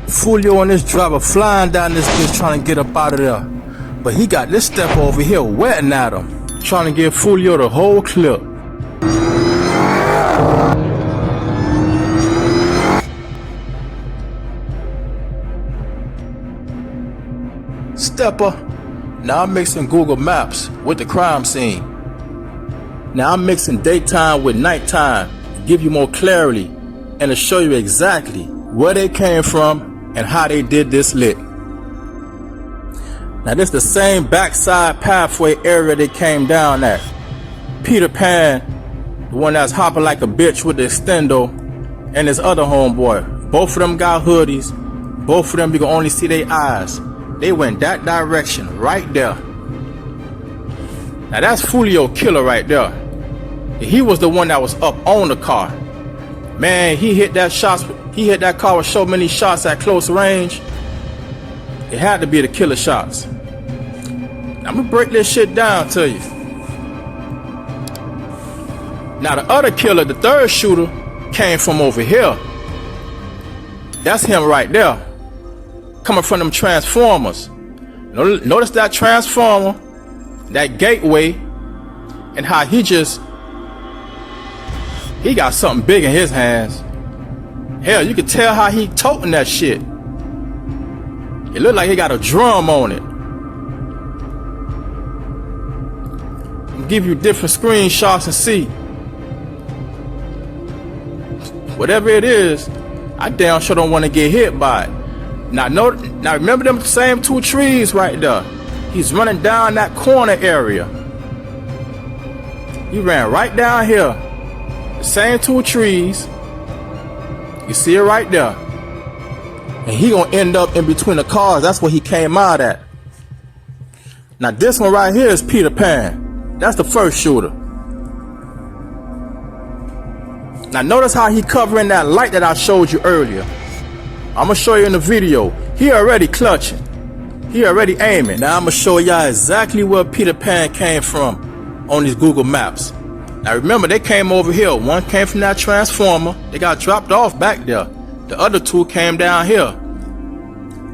Foolio and this driver flying down this bitch trying to get up out of there. But he got this step over here wetting at him, trying to give Foolio the whole clip. Stepper. Now I'm mixing Google Maps with the crime scene. Now I'm mixing daytime with nighttime to give you more clarity and to show you exactly where they came from and how they did this lit. Now this is the same backside pathway area they came down at. Peter Pan, the one that's hopping like a bitch with the extendo, and his other homeboy. Both of them got hoodies. Both of them you can only see their eyes. They went that direction right there. Now that's Foolio killer right there. He was the one that was up on the car. Man, he hit that car with so many shots at close range. It had to be the killer shots. Now, I'm gonna break this shit down to you. Now the other killer, the third shooter, came from over here. That's him right there. Coming from them transformers. Notice that transformer, that gateway, and how he got something big in his hands. Hell, you can tell how he toting that shit. It looked like he got a drum on it. I'll give you different screenshots and see. Whatever it is, I damn sure don't want to get hit by it. Now remember them same two trees right there. He's running down that corner area. He ran right down here. The same two trees. You see it right there. And he gonna end up in between the cars. That's where he came out at. Now this one right here is Peter Pan. That's the first shooter. Now notice how he covering that light that I showed you earlier. I'm gonna show you in the video. He already clutching. He already aiming. Now I'm gonna show y'all exactly where Peter Pan came from on these Google Maps. Now remember, they came over here. One came from that transformer. They got dropped off back there. The other two came down here.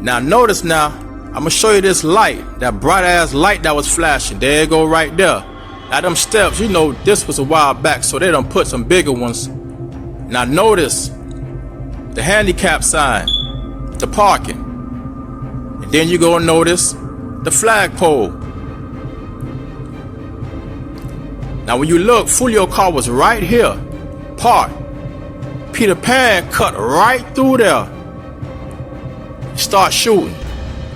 Now notice now, I'm gonna show you this light, that bright ass light that was flashing. There it go right there. Now them steps, you know this was a while back, so they done put some bigger ones. Now notice the handicap sign, the parking. And then you go and notice the flagpole. Now when you look, Foolio car was right here, parked. Peter Pan cut right through there. Start shooting.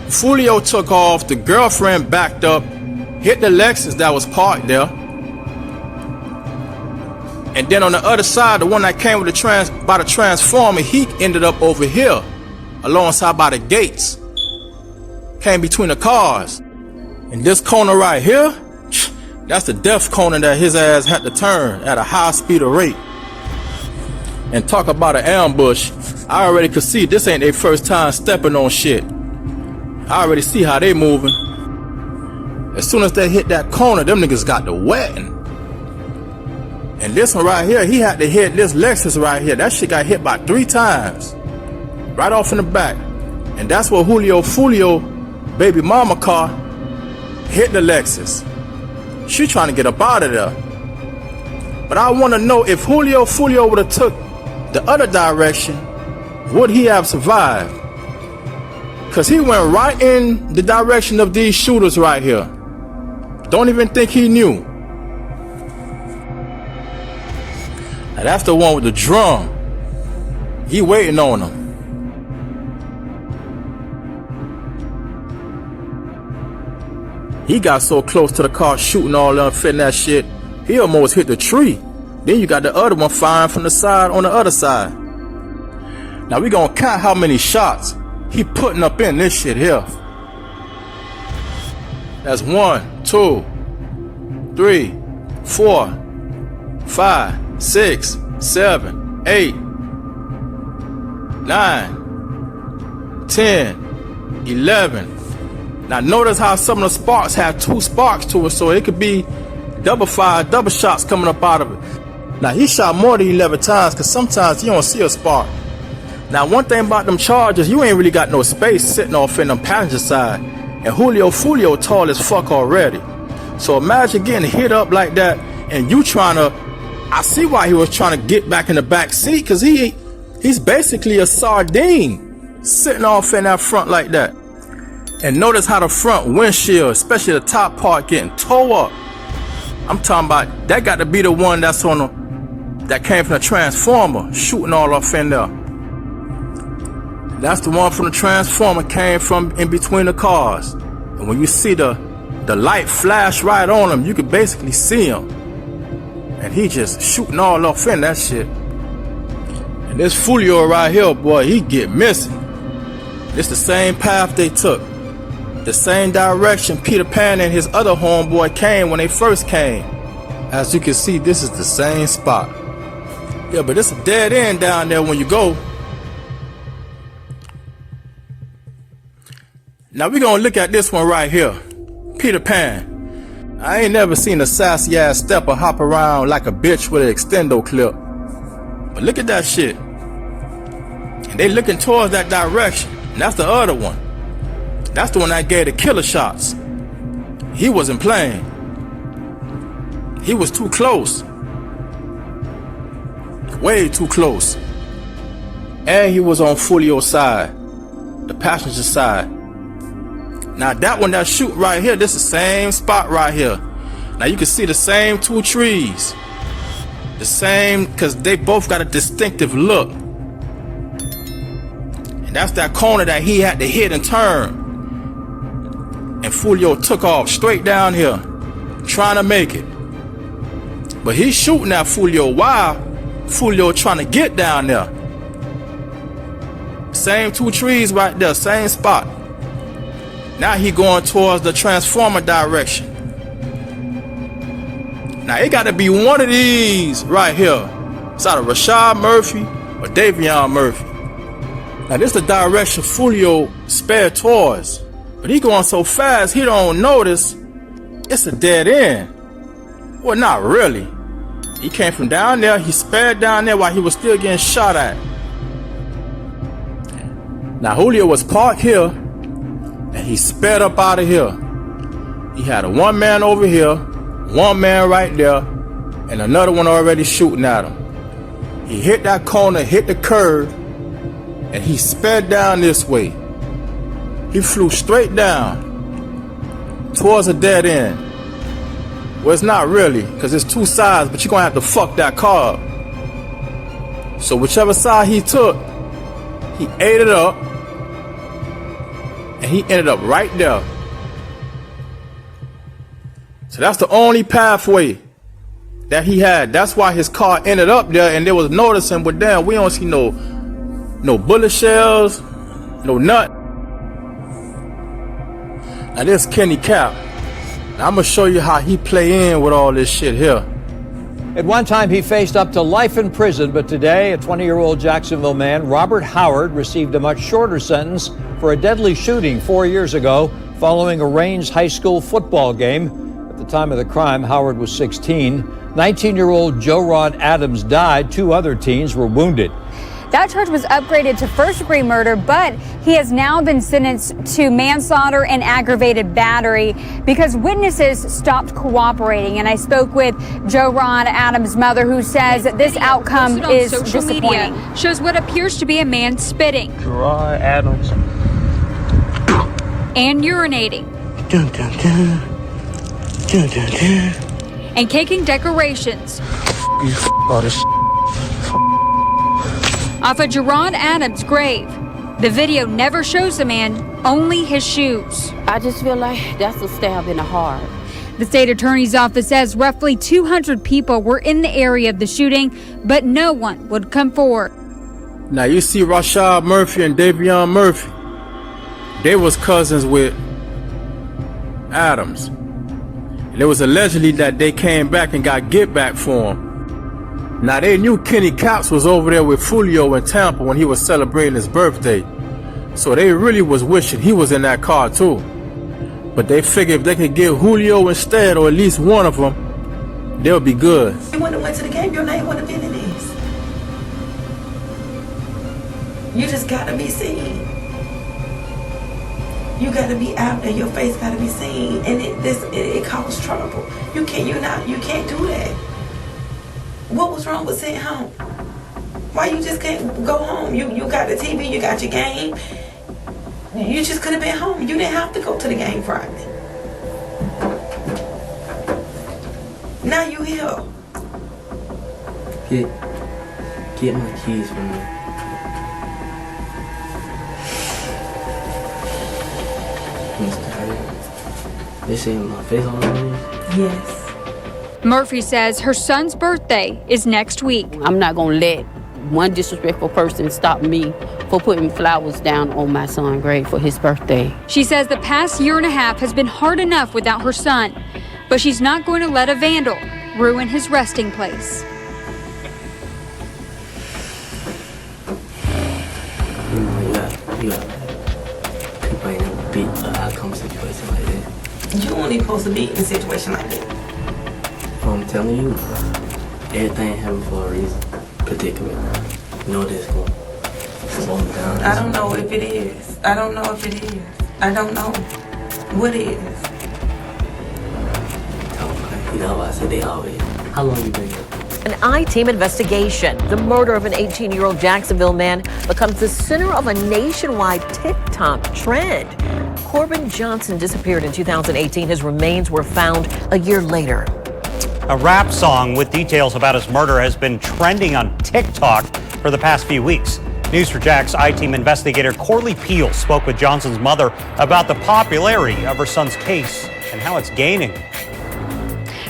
Foolio took off, the girlfriend backed up, hit the Lexus that was parked there. And then on the other side, the one that came with by the transformer, he ended up over here, alongside by the gates. Came between the cars. And this corner right here, that's the death corner that his ass had to turn at a high speed of rate. And talk about an ambush, I already could see this ain't their first time stepping on shit. I already see how they moving. As soon as they hit that corner, them niggas got the wetting. And this one right here, he had to hit this Lexus right here. That shit got hit by 3 times. Right off in the back. And that's where Foolio, baby mama car, hit the Lexus. She trying to get up out of there. But I want to know if Foolio would have took the other direction, would he have survived? Because he went right in the direction of these shooters right here. Don't even think he knew. Now that's the one with the drum. He waiting on him. He got so close to the car shooting all them, fitting that shit, he almost hit the tree. Then you got the other one firing from the side on the other side. Now we gonna count how many shots he putting up in this shit here. That's 1, 2, 3, 4, 5, 6, 7, 8, 9, 10, 11. Now notice how some of the sparks have 2 sparks to it, so it could be double fire, double shots coming up out of it. Now he shot more than 11 times, because sometimes you don't see a spark. Now, one thing about them Chargers, you ain't really got no space sitting off in them passenger side. And Foolio tall as fuck already. So imagine getting hit up like that and you trying to, I see why he was trying to get back in the back seat, because he's basically a sardine sitting off in that front like that. And notice how the front windshield, especially the top part, getting tore up. I'm talking about, that got to be the one that's on that came from the Transformer, shooting all off in there. That's the one from the Transformer, came from in between the cars. And when you see the light flash right on him, you can basically see him. And he just shooting all off in that shit. And this Foolio right here, boy, he get missing. It's the same path they took. The same direction Peter Pan and his other homeboy came when they first came. As you can see, this is the same spot. Yeah, but it's a dead end down there when you go. Now we're gonna look at this one right here. Peter Pan. I ain't never seen a sassy ass stepper hop around like a bitch with an extendo clip. But look at that shit. And they looking towards that direction. And that's the other one. That's the one that gave the killer shots. He wasn't playing. He was too close. Way too close. And he was on Foolio's side. The passenger side. Now that one that shoot right here, this is the same spot right here. Now you can see the same two trees. The same, because they both got a distinctive look. And that's that corner that he had to hit and turn. And Foolio took off straight down here, trying to make it. But he's shooting at Foolio while Foolio trying to get down there. Same two trees right there, same spot. Now he going towards the Transformer direction. Now it got to be one of these right here. It's either Rashad Murphy or Davion Murphy. Now this is the direction Foolio sped towards. But he going so fast he don't notice it's a dead end. Well, not really. He came from down there, he sped down there while he was still getting shot at. Now Foolio was parked here and he sped up out of here. He had a one man over here, one man right there, and another one already shooting at him. He hit that corner, hit the curve, and he sped down this way. He flew straight down towards a dead end. Well, it's not really, because it's two sides, but you're gonna have to fuck that car up. So whichever side he took, he ate it up, and he ended up right there. So that's the only pathway that he had. That's why his car ended up there, and they was noticing, but damn, we don't see no bullet shells, no nut. Now this Kenny Cap. Now I'm gonna show you how he play in with all this shit here. At one time, he faced up to life in prison, but today, a 20-year-old Jacksonville man, Robert Howard, received a much shorter sentence for a deadly shooting 4 years ago following a Rains high school football game. At the time of the crime, Howard was 16. 19-year-old Joerod Adams died. 2 other teens were wounded. That charge was upgraded to first-degree murder, but he has now been sentenced to manslaughter and aggravated battery because witnesses stopped cooperating. And I spoke with Joerod Adams' mother, who says that this outcome is disappointing. Media shows what appears to be a man spitting, Joerod Adams, and urinating, dun, dun, dun. Dun, dun, dun. and caking decorations You all this off of Joerod Adams' grave. The video never shows the man, only his shoes. I just feel like that's a stab in the heart. The state attorney's office says roughly 200 people were in the area of the shooting, but no one would come forward. Now you see Rashad Murphy and Davion Murphy. They was cousins with Adams. And it was allegedly that they came back and got get back for him. Now they knew Kenny Kapps was over there with Foolio in Tampa when he was celebrating his birthday. So they really was wishing he was in that car too. But they figured if they could get Foolio instead, or at least one of them, they'll be good. You wouldn't have went to the game, your name wouldn't have been in this. You just gotta be seen. You gotta be out there. Your face gotta be seen, and it causes trouble. You can't do that. What was wrong with sitting home? Why you just can't go home? You got the TV, you got your game. You just could have been home. You didn't have to go to the game Friday. Now you here. Get my keys from me. They say my face on it? Yes. Murphy says her son's birthday is next week. I'm not going to let one disrespectful person stop me for putting flowers down on my son's grave for his birthday. She says the past year and a half has been hard enough without her son, but she's not going to let a vandal ruin his resting place. You got people ain't never beat an outcome situation like that. You only supposed to be in a situation like that. I'm telling you, everything happened for a reason, particularly. You know this going to slow me down. I don't know if it is. I don't know if it is. I don't know what it is. You know, I said they always. How long you been here? An I-team investigation. The murder of an 18-year-old Jacksonville man becomes the center of a nationwide TikTok trend. Corbin Johnson disappeared in 2018. His remains were found a year later. A rap song with details about his murder has been trending on TikTok for the past few weeks. News4Jax I-team investigator Corley Peel spoke with Johnson's mother about the popularity of her son's case and how it's gaining.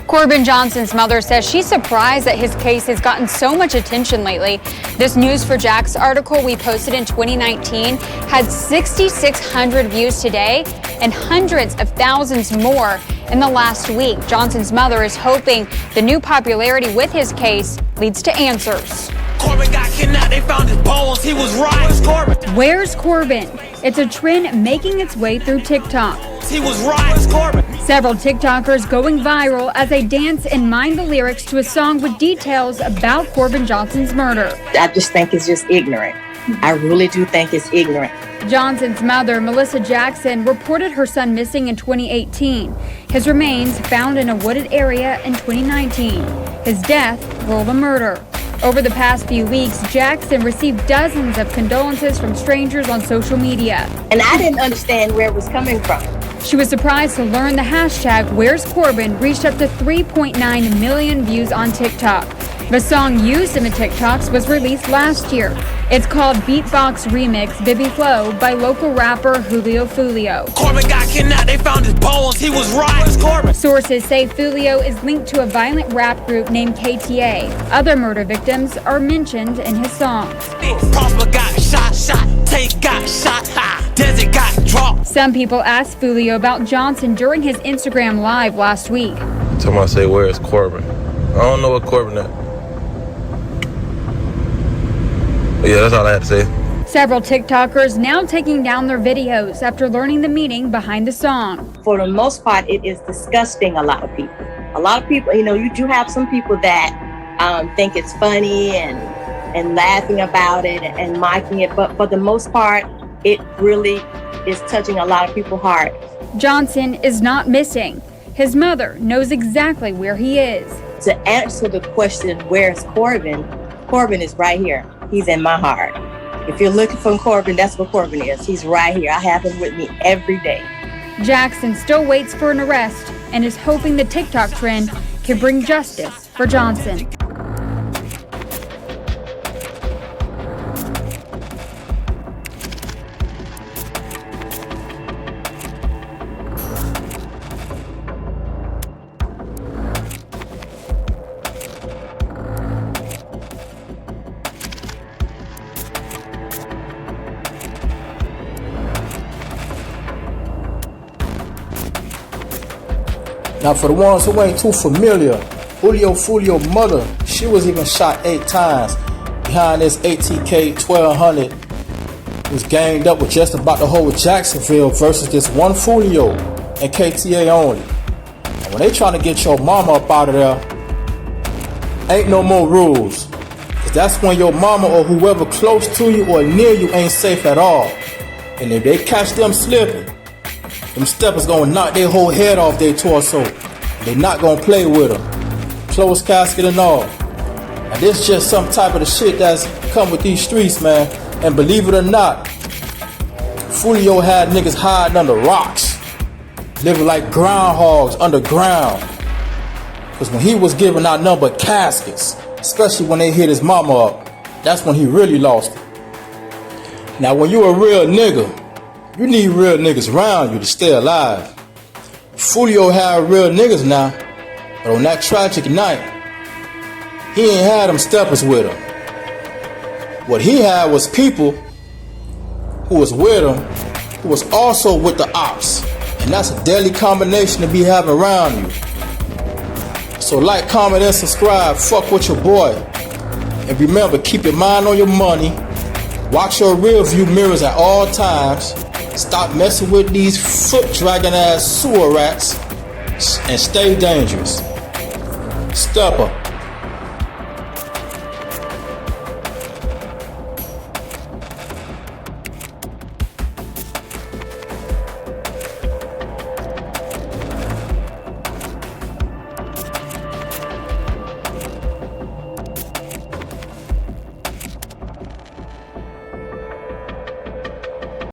Corbin Johnson's mother says she's surprised that his case has gotten so much attention lately. This News4Jax article we posted in 2019 had 6,600 views today and hundreds of thousands more in the last week. Johnson's mother is hoping the new popularity with his case leads to answers. Corbin got kidnapped, they found his bones, he was right. Where's Corbin? Where's Corbin? It's a trend making its way through TikTok. He was right. Where's Corbin? Several TikTokers going viral as they dance and mime the lyrics to a song with details about Corbin Johnson's murder. I just think it's just ignorant. I really do think it's ignorant. Johnson's mother, Melissa Jackson, reported her son missing in 2018. His remains found in a wooded area in 2019. His death ruled a murder. Over the past few weeks, Jackson received dozens of condolences from strangers on social media. And I didn't understand where it was coming from. She was surprised to learn the hashtag Where's Corbin reached up to 3.9 million views on TikTok. The song used in the TikToks was released last year. It's called Beatbox Remix Bibby Flow by local rapper Foolio. Corbin got kidnapped, they found his bones, he was right. Where's Corbin? Sources say Foolio is linked to a violent rap group named KTA. Other murder victims are mentioned in his songs. Prosper got shot, Tate got shot, Desert got dropped. Some people asked Foolio about Johnson during his Instagram live last week. Somebody say, where's Corbin? I don't know what Corbin is. Yeah, that's all I have to say. Several TikTokers now taking down their videos after learning the meaning behind the song. For the most part, it is disgusting a lot of people. A lot of people, you do have some people that think it's funny and laughing about it and mocking it, but for the most part, it really is touching a lot of people's heart. Johnson is not missing. His mother knows exactly where he is. To answer the question, where's Corbin? Corbin is right here. He's in my heart. If you're looking for Corbin, that's what Corbin is. He's right here. I have him with me every day. Jackson still waits for an arrest and is hoping the TikTok trend can bring justice for Johnson. Now for the ones who ain't too familiar, Foolio mother, she was even shot 8 times behind this ATK 1200. It was ganged up with just about the whole Jacksonville versus this one Foolio and KTA only. And when they trying to get your mama up out of there, ain't no more rules. Cause that's when your mama or whoever close to you or near you ain't safe at all. And if they catch them slipping, them steppers gonna knock their whole head off their torso. They not gonna play with them. Closed casket and all. And this just some type of the shit that's come with these streets, man. And believe it or not, Foolio had niggas hiding under rocks, living like groundhogs underground. Cause when he was giving out nothing but caskets, especially when they hit his mama up, that's when he really lost it. Now when you a real nigga, you need real niggas around you to stay alive. Foolio had real niggas now, but on that tragic night, he ain't had them steppers with him. What he had was people who was with him, who was also with the ops. And that's a deadly combination to be having around you. So like, comment, and subscribe. Fuck with your boy. And remember, keep your mind on your money. Watch your rear view mirrors at all times. Stop messing with these foot dragging ass sewer rats. And stay dangerous. Step up.